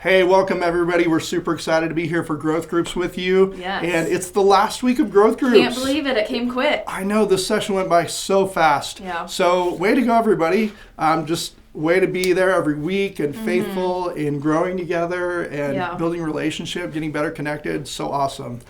Hey, welcome everybody. We're super excited to be here for Growth Groups with you. Yes. And it's the last week of Growth Groups. Can't believe it. It came quick. I know, this session went by so fast. Yeah. So way to go, everybody. Just way to be there every week and faithful in growing together and building relationship, getting better connected. So awesome.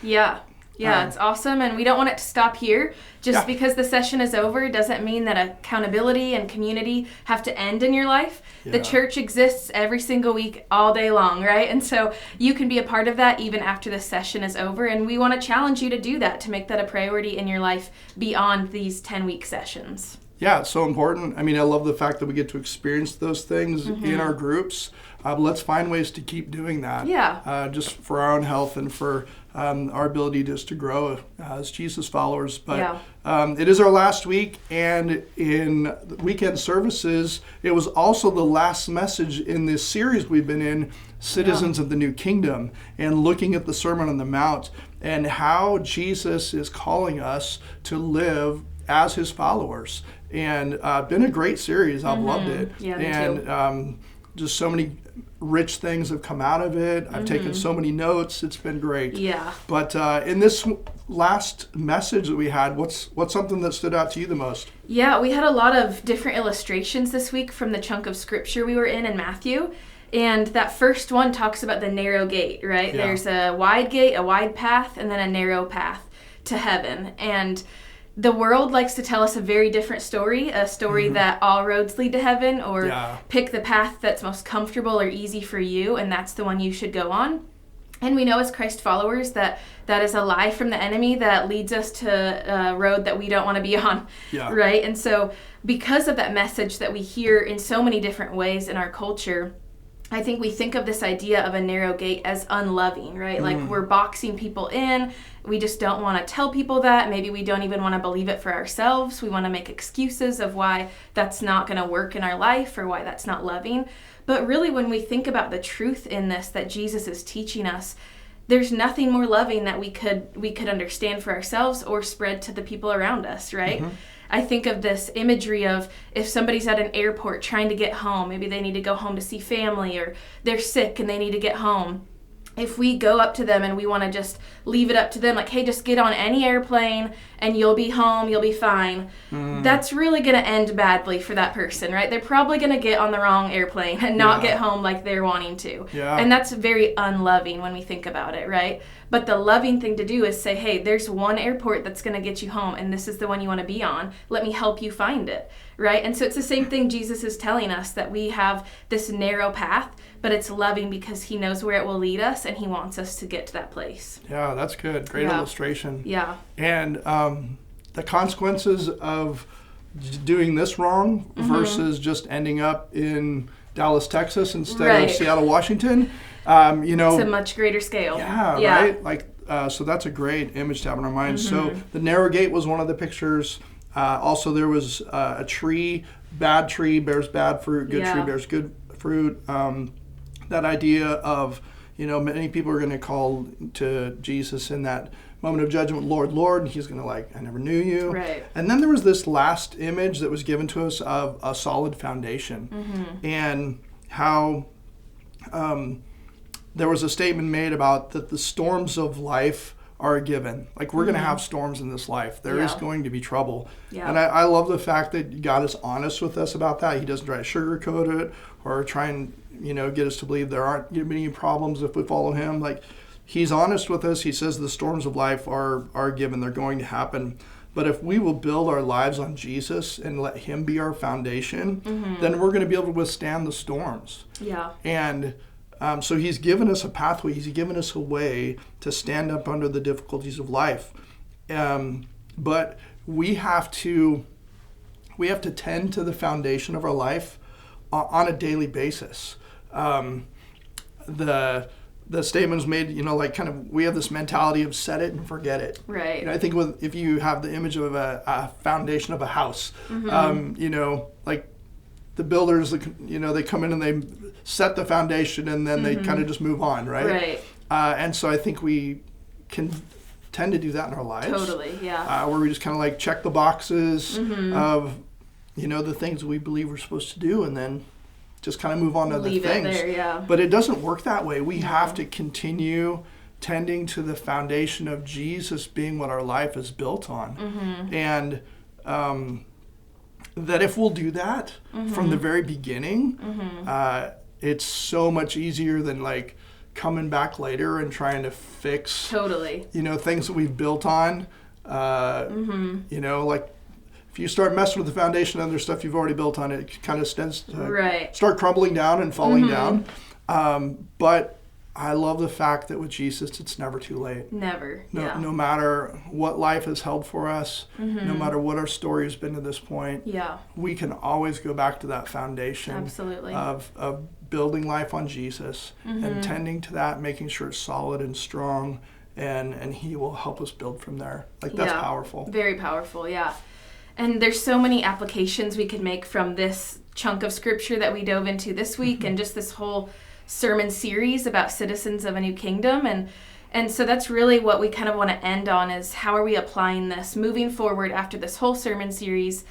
Yeah, it's awesome, and we don't want it to stop here. Just because the session is over doesn't mean that accountability and community have to end in your life. The church exists every single week, all day long, right? And so you can be a part of that even after the session is over, and we want to challenge you to do that, to make that a priority in your life beyond these 10-week sessions. Yeah, it's so important. I mean, I love the fact that we get to experience those things in our groups. Let's find ways to keep doing that. Yeah. Just for our own health and for our ability just to grow as Jesus followers. But it is our last week, and in weekend services, it was also the last message in this series we've been in, Citizens of the New Kingdom, and looking at the Sermon on the Mount and how Jesus is calling us to live as his followers. And been a great series. I've loved it. Yeah, me and just so many rich things have come out of it. I've taken so many notes. It's been great. Yeah. But in this last message that we had, what's something that stood out to you the most? Yeah, we had a lot of different illustrations this week from the chunk of scripture we were in Matthew. And that first one talks about the narrow gate, right? Yeah. There's a wide gate, a wide path, and then a narrow path to heaven. And the world likes to tell us a very different story, a story that all roads lead to heaven, or pick the path that's most comfortable or easy for you, and that's the one you should go on. And we know as Christ followers that is a lie from the enemy that leads us to a road that we don't want to be on, right? And so because of that message that we hear in so many different ways in our culture, I think we think of this idea of a narrow gate as unloving, right? Like we're boxing people in. We just don't want to tell people that. Maybe we don't even want to believe it for ourselves. We want to make excuses of why that's not going to work in our life or why that's not loving. But really, when we think about the truth in this that Jesus is teaching us, there's nothing more loving that we could understand for ourselves or spread to the people around us, right? I think of this imagery of if somebody's at an airport trying to get home, maybe they need to go home to see family, or they're sick and they need to get home. If we go up to them and we want to just leave it up to them, like, hey, just get on any airplane and you'll be home, you'll be fine, that's really going to end badly for that person, right? They're probably going to get on the wrong airplane and not get home like they're wanting to. And that's very unloving when we think about it, right? But the loving thing to do is say, hey, there's one airport that's going to get you home, and this is the one you want to be on. Let me help you find it, right? And so it's the same thing Jesus is telling us, that we have this narrow path, but it's loving because he knows where it will lead us, and he wants us to get to that place. Yeah, that's good. Great illustration. Yeah. And the consequences of doing this wrong versus just ending up in Dallas, Texas instead of Seattle, Washington. It's a much greater scale. Yeah. Right? Like, so that's a great image to have in our minds. So the narrow gate was one of the pictures. Also, there was a tree. Bad tree bears bad fruit. Good tree bears good fruit. That idea of, many people are going to call to Jesus in that moment of judgment, Lord, Lord, and he's going to I never knew you. Right. And then there was this last image that was given to us of a solid foundation, and how there was a statement made about that the storms of life are a given. Like, we're going to have storms in this life. There is going to be trouble. Yeah. And I love the fact that God is honest with us about that. He doesn't try to sugarcoat it or try and, get us to believe there aren't any problems if we follow him. Like, he's honest with us. He says the storms of life are a given. They're going to happen. But if we will build our lives on Jesus and let him be our foundation, then we're going to be able to withstand the storms. Yeah. And so he's given us a pathway. He's given us a way to stand up under the difficulties of life. But we have to tend to the foundation of our life on a daily basis. The statement was made, we have this mentality of set it and forget it. Right. I think if you have the image of a foundation of a house, the builders, they come in and they set the foundation and then they kind of just move on, right? Right. And so I think we can tend to do that in our lives. Totally, yeah. Where we just kind of check the boxes of, the things we believe we're supposed to do, and then just kind of move on to other things. Leave it there, yeah. But it doesn't work that way. We have to continue tending to the foundation of Jesus being what our life is built on. Mm-hmm. And that if we'll do that from the very beginning, it's so much easier than like coming back later and trying to fix things that we've built on. Like if you start messing with the foundation of other stuff you've already built on, it kind of tends to start crumbling down and falling down. But I love the fact that with Jesus, it's never too late. Never. No matter what life has held for us, no matter what our story has been to this point, we can always go back to that foundation of building life on Jesus and tending to that, making sure it's solid and strong, and he will help us build from there. Like, that's powerful. Very powerful, yeah. And there's so many applications we could make from this chunk of scripture that we dove into this week and just this whole sermon series about citizens of a new kingdom. And so that's really what we kind of want to end on, is how are we applying this moving forward after this whole sermon series?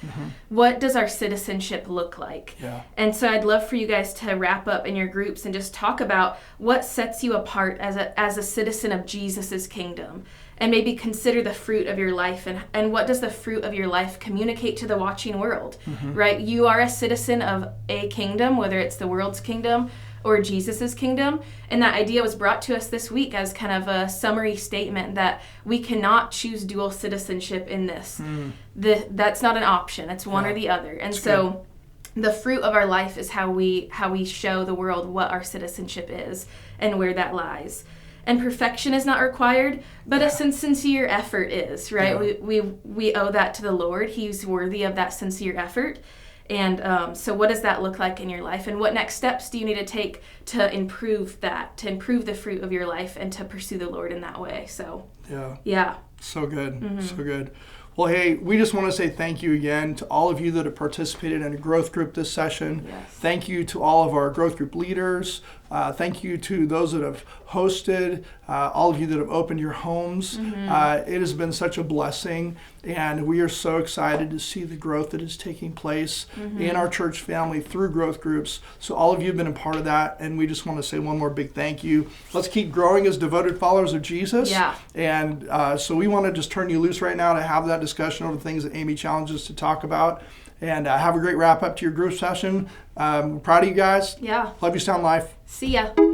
What does our citizenship look like? And so I'd love for you guys to wrap up in your groups and just talk about what sets you apart as a citizen of Jesus's kingdom. And maybe consider the fruit of your life and what does the fruit of your life communicate to the watching world, right? You are a citizen of a kingdom, whether it's the world's kingdom or Jesus's kingdom. And that idea was brought to us this week as kind of a summary statement that we cannot choose dual citizenship in this. That's not an option. It's one or the other. And so the fruit of our life is how we show the world what our citizenship is and where that lies. And perfection is not required, but a sincere effort is, right? We owe that to the Lord. He's worthy of that sincere effort. And so what does that look like in your life? And what next steps do you need to take to improve that, to improve the fruit of your life and to pursue the Lord in that way? So, yeah. So good. So good. Well, hey, we just want to say thank you again to all of you that have participated in a growth group this session. Thank you to all of our growth group leaders. Thank you to those that have hosted, all of you that have opened your homes. It has been such a blessing, and we are so excited to see the growth that is taking place in our church family through growth groups. So all of you have been a part of that, and we just want to say one more big thank you. Let's keep growing as devoted followers of Jesus. And so we want to just turn you loose right now to have that discussion over the things that Amy challenges to talk about. And have a great wrap up to your group session. Proud of you guys. Love you, Sound Life. See ya.